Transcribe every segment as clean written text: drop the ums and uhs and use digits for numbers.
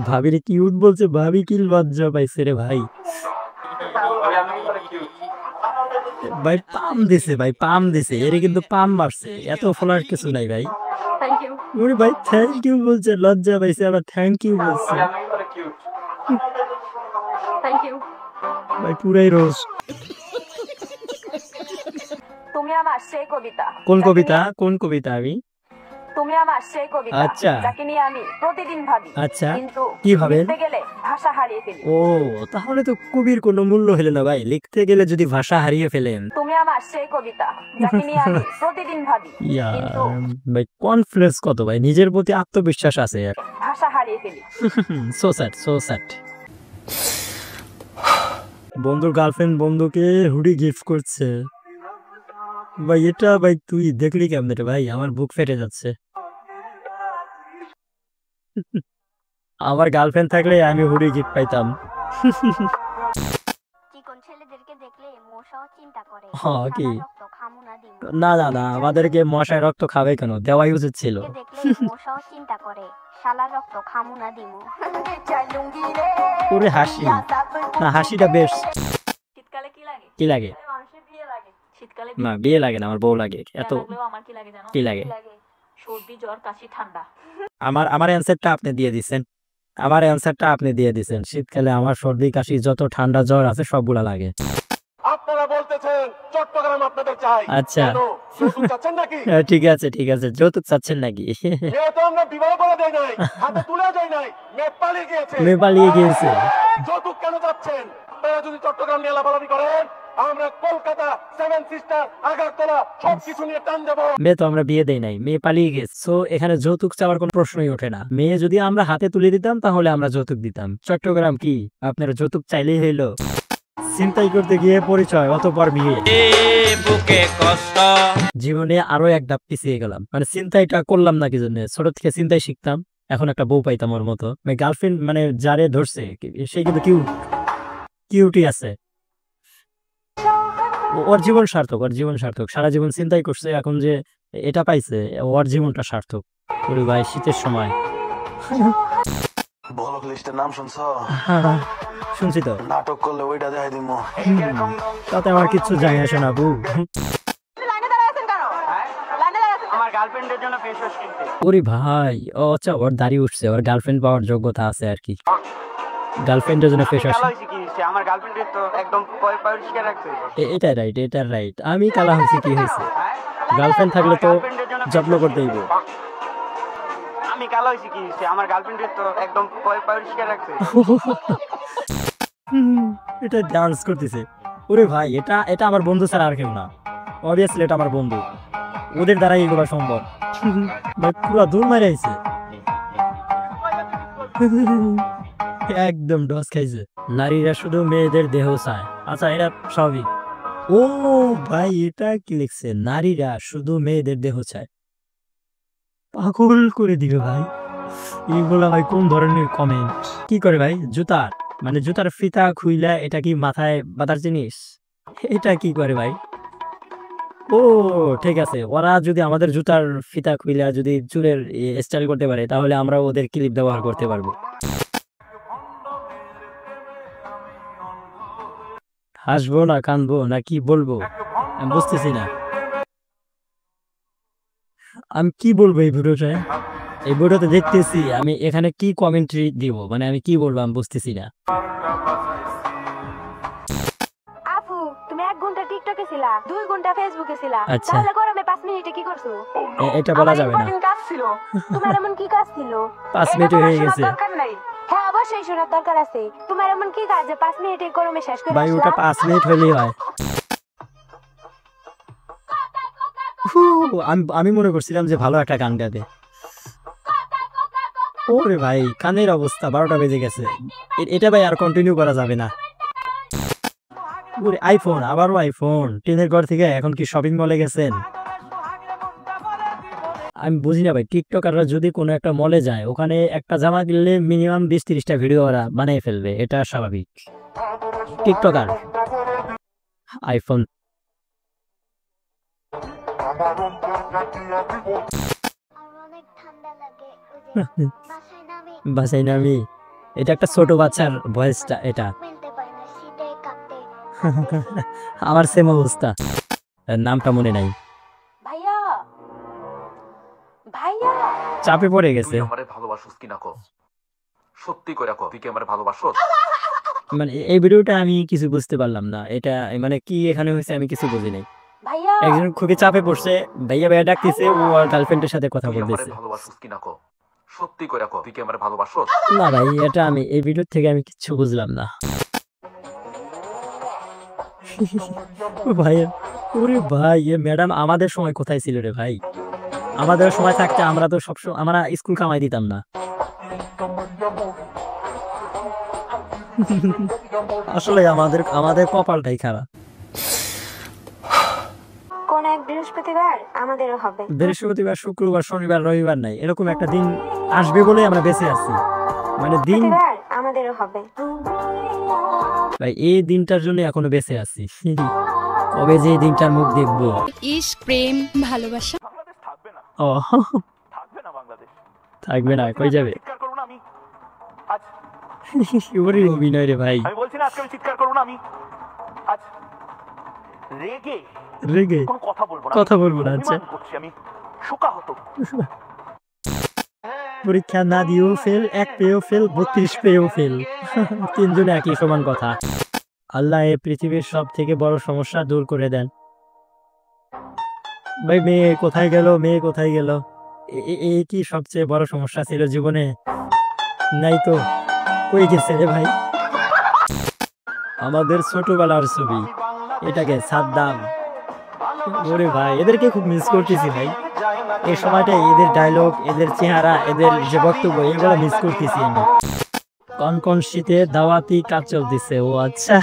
ভাবিরে কিউট বলছে, ভাবি কি লজ্জা পাইছে রে ভাই। ভাই পাম দিছে, ভাই পাম দিছে, এর কিন্তু পাম মারছে, এত ফলার কিছু নাই ভাই। ওরে ভাই থ্যাংক ইউ বলছে, লজ্জা পাইছে আবার থ্যাংক ইউ বলছে। ভাই পুরাই রোজ। তুমি আমার সেই কবিতা। কোন কবিতা? কোন কবিতা? আমি তুমি আমার সেই কবিতা, আচ্ছা যাকে নিয়ে আমি প্রতিদিন ভাবি, আচ্ছা কিন্তু কি ভাবেন? লিখতে গেলে ভাষা হারিয়ে ফেলি। ও তাহলে তো কবির কোনো মূল্য হলো না ভাই, লিখতে গেলে যদি ভাষা হারিয়ে ফেলেন। তুমি আমার সেই কবিতা, যাকে নিয়ে আমি প্রতিদিন ভাবি, কিন্তু ভাই কনফিডেন্স কত ভাই, নিজের প্রতি আত্মবিশ্বাস আছে আর ভাষা হারিয়ে ফেলি। So sad so sad. বন্ধুর গার্লফ্রেন্ড বন্ধুকে হুডি গিফট করছে ভাই, এটা ভাই তুই দেখলি কেমনে রে ভাই, আমার বুক ফেটে যাচ্ছে। আমার গার্লফ্রেন্ড থাকলে আমি হুডি গিফট পাইতাম। চিকন ছেলেদেরকে দেখলে মশাও চিন্তা করে, হ্যাঁ কি রক্ত খামু না দিমু। না না না, আমাদেরকে মশায় রক্ত খাবে কেন, দেওয়াই উচিত ছিল। দেখলে মশাও চিন্তা করে, শালা রক্ত খামু না দিমু। ওরে হাসি, না হাসিটা বেশ। শীতকালে কি লাগে? কি লাগে? মানুষের বিয়ে লাগে। শীতকালে না বিয়ে লাগে না, আমার বউ লাগে। এত আমার কি লাগে জানো? কি লাগে? সর্দি জ্বর কাশি ঠান্ডা। আমার অ্যানসারটা আপনি দিয়ে দিচ্ছেন, আমার অ্যানসারটা আপনি দিয়ে দিচ্ছেন। শীতকালে আমার সর্দি কাশি যত ঠান্ডা জ্বর আছে সবগুলা লাগে। আপনারা বলতেছেন চট্টগ্রাম আপনাদের চাই, আচ্ছা যৌতুক চাচ্ছেন নাকি? ঠিক আছে ঠিক আছে, যৌতুক চাচ্ছেন নাকি? মেয়ে তো আমরা বিবাহ করে দেয় নাই, হাতে তুলে দেয় নাই, মেয়ে পালিয়ে গিয়েছে। মেয়ে পালিয়ে গিয়েছে। যৌতুক কেন চাচ্ছেন? আপনারা যদি চট্টগ্রাম নিয়ে লাফালাফি করেন, আমরা কলকাতা, সেভেন সিস্টার, আগারতলা সবকিছু নিয়ে টান দেবো। মেয়ে তো আমরা বিয়ে দেই নাই, মেয়ে পালিয়ে গেছে। সো এখানে যৌতুক চাওয়ার কোনো প্রশ্নই ওঠে না। মেয়ে যদি আমরা হাতে তুলে দিতাম তাহলে আমরা যৌতুক দিতাম। চট্টগ্রাম কি আপনারা যৌতুক চাইলেই হইলো? চিন্তাই করতে গিয়ে পরিচয়, অতঃপর বিয়ে। জীবনে আরো এক ধাপ পিছিয়ে গেলাম, মানে চিন্তাইটা করলাম না কি জন্য, ছোট থেকে চিন্তাই শিখতাম, এখন একটা বউ পাইতাম ওর মতো। গার্লফ্রেন্ড মানে যারে ধরছে সে কিন্তু কিউটি আছে। ওর জীবন সার্থক, ওর জীবন সার্থক, সারা জীবন চিন্তাই করছে, এখন যে এটা পাইছে ওর জীবনটা সার্থক। ওরে ভাই শীতের সময় বলক লিস্টের নাম শুনছো? শুনছি তো, নাটক করলে ওইটা দেখাই দিমু। তাতে আমার কিচ্ছু যায় আসে না বউ। ওরে ভাই ও আচ্ছা, ওর দাড়ি উঠছে, ওর গার্লফ্রেন্ড পাওয়ার যোগ্যতা আছে আর কি, গার্লফ্রেন্ডের জন্য ফেস ওয়াশ। আমার গার্লফ্রেন্ড তো একদম পরিষ্কার রাখছে। এটা রাইট, এটা রাইট। আমি কালা হয়েছি কি হয়েছে, গার্লফ্রেন্ড থাকলে তো যত্ন করতেই। আমি কালো হয়েছি কি হয়েছে, আমার গার্লফ্রেন্ড তো একদম পরিষ্কার রাখছে। এটা ডান্স করতেছে। ওরে ভাই এটা এটা আমার বন্ধু ছাড়া আর কেউ না, অবভিয়াসলি এটা আমার বন্ধু, ওদের দ্বারাই এগুলো সম্ভব। পুরো দূর মারে আইছে, একদম ডস খাইছে। নারীরা শুধু মেয়েদের দেহ চায়, আচ্ছা এটা স্বাভাবিক। ও ভাই এটা কি লিখছে, নারীরা শুধু মেয়েদের দেহ চায়, পাগল করে দিবে ভাই। এইগুলা ভাই কোন ধরনের কমেন্ট? কি করে ভাই, জুতার মানে জুতার ফিতা খুইলা এটা কি মাথায় বাঁধার জিনিস, এটা কি করে ভাই? ও ঠিক আছে, ওরা যদি আমাদের জুতার ফিতা খুইলা যদি চুলের স্টাইল করতে পারে তাহলে আমরা ওদের ক্লিপ ব্যবহার করতে পারবো। হাসবো না কানবো না কি বলবো আমি বুঝতেছি না, আমি কি বলবো এই ভিডিওটায়? এই ভিডিওতে দেখতেছি আমি এখানে কি কমেন্ট্রি দিব, মানে আমি কি বলবো আমি বুঝতেছি না। আপু তুমি 1 ঘন্টা টিকটকে ছিলা, 2 ঘন্টা ফেসবুকে ছিলা, আচ্ছা। তাহলে গরমে 5 মিনিটে কি করছো? এটা বলা যাবে না। কাজ ছিল। তোমার এমন কি কাজ ছিল? 5 মিনিট হয়ে গেছে দরকার নাই। হ্যাঁ অবশ্যই শোনার দরকার আছে। তোমার এমন কি কাজ যে 5 মিনিটে গরমে শেষ করে ভাই, আসলা? ওটা 5 মিনিট হলেই হয়। আমি মনে করছিলাম যে ভালো একটা গান গাবে। ওরে ভাই কানের অবস্থা, 12টা বেজে গেছে, এটা ভাই আর কন্টিনিউ করা যাবে না। আইফোন, আবারও আইফোন, ট্রেনের ঘর থেকে এখন কি শপিং মলে গেছেন? আমি বুঝি না ভাই, টিকটকাররা যদি কোনো একটা মলে যায় ওখানে একটা জামা কিনলে মিনিমাম 20-30টা ভিডিও ওরা বানিয়ে ফেলবে, এটা স্বাভাবিক। টিকটকার আইফোন অনেক ঠান্ডা লাগে, বাসায় নামি এটা একটা ছোট বাচ্চার ভয়েসটা এটা। মিলতে পারে না শীতে কাঁপতে। আমার সেম অবস্থা, নামটা মনে নাই। ভাইয়া ভাইয়া চাপে পড়ে গেছে। তুই আমারে ভালোবাসোস কিনা কো, সত্যি কইরা কো, তুই কি আমারে ভালোবাসোস? মানে এই ভিডিওটা আমি কিছু বুঝতে পারলাম না, এটা মানে কি এখানে হয়েছে আমি কিছু বুঝি নাই। ভাইয়া একজন খুবই চাপে পড়ছে, ভাইয়া ভাইয়া ডাকতেছে, ও আর গার্লফ্রেন্ডের সাথে কথা তুই আমারে বলতেছে। ভালোবাসোস কিনা কো, সত্যি কইরা কো, তুই কি আমারে ভালোবাসোস? না ভাই, এটা আমি এই ভিডিও থেকে আমি কিচ্ছু বুঝলাম না। ভাই, ওরে ভাই, এ ম্যাডাম আমাদের সময় কোথায় ছিল রে ভাই? আমাদের সময় থাকতে আমরা তো সবসময় আমরা স্কুল কামাই দিতাম না। আসলে আমাদের কপালটাই খারাপ। কোন এক বৃহস্পতিবার আমাদেরও হবে। বৃহস্পতিবার, শুক্রবার, শনিবার, রবিবার নাই, এরকম একটা দিন আসবে বলে আমরা বেঁচে আছি। মানে দিন বৃহস্পতিবার আমাদেরও হবে। ভাই, এই দিনটার জন্য এখনো বেঁচে আছি। কবে যে এই দিনটার মুখ দেখবো। ইশক, প্রেম, ভালোবাসা। বাংলাদেশ থাকবে না, ও থাকবে না বাংলাদেশ। থাকবে না, কই যাবে? চিৎকার করব না আমি আজ, ওরে অভিনয় রে ভাই, আমি বলছি না আজকে আমি চিৎকার করব না আমি আজ, রেগে রেগে কোনো কথা বলবো না, কথা বলবো না। আচ্ছা, অভিমান করছি আমি, শোকাহত। পরীক্ষা না দিয়েও ফেল, 1 পেয়েও ফেল, 32 পেয়েও ফেল, তিনজনে একই সমান কথা। আল্লাহ এই পৃথিবীর সব থেকে বড় সমস্যা দূর করে দেন। ভাই, মেয়ে কোথায় গেল? মেয়ে কোথায় গেল? এই কি সবচেয়ে বড় সমস্যা ছিল জীবনে? নাই তো, কই গেছে রে ভাই? আমাদের ছোটবেলার ছবি, এটাকে সাদ্দাম। ওরে ভাই, এদেরকে খুব মিস করতেছি ভাই। এই সময়টা এদের ডায়লগ, এদের চেহারা, এদের যে বক্তব্য, এগুলো মিস করতেছি আমি। কোন কোন শীতে দাওয়াতি কাজ চলতেছে? ও আচ্ছা,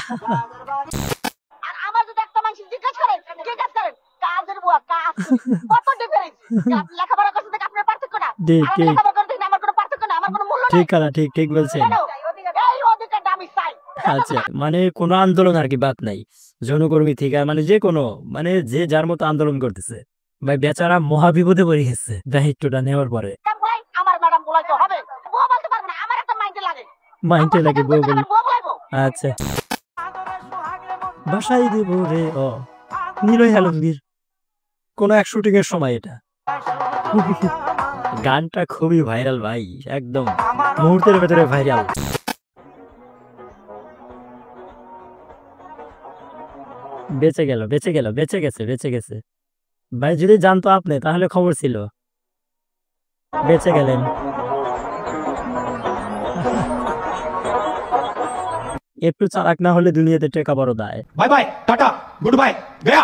আর আমার যদি একটা মানুষ জিজ্ঞেস করেন কি কাজ করেন, কাজের বুয়া কাজ, কত ডিফারেন্স। লেখাপড়া করতে থেকে আপনার পার্থক্য না, ঠিক আর ঠিক লেখাপড়া করতে থেকে আমার কোনো পার্থক্য না, আমার কোনো মূল্য ঠিক নেই। কথা, ঠিক ঠিক বলছেন। এই অধিকারটা আমি চাই। আচ্ছা, মানে কোনো আন্দোলন আর কি বাদ নাই, জনকর্মী থেকে মানে যে কোনো, মানে যে যার মতো আন্দোলন করতেছে। ভাই বেচারা মহাবিপদে পড়ে গেছে দায়িত্বটা নেওয়ার পরে। আমার ম্যাডাম বলাইতে হবে, বুয়া বলতে পারবে না, আমার একটা মাইন্ডে লাগে। মাইন্ডে লাগে বউ বলি। আমার বুয়া বলাইবো। আচ্ছা, বাসাই দিব রে। ও নিলয় আলমগীর, কোন এক শুটিং এর সময় এটা। গানটা খুবই ভাইরাল ভাই, একদম মুহূর্তের ভেতরে ভাইরাল। বেঁচে গেল, বেঁচে গেল, বেঁচে গেছে, বেঁচে গেছে। ভাই যদি জানতো আপনি তাহলে খবর ছিল। বেঁচে গেলেন। একটু চালাক না হলে দুনিয়াতে টেকা বড় দায়। Bye bye tata good bye गया।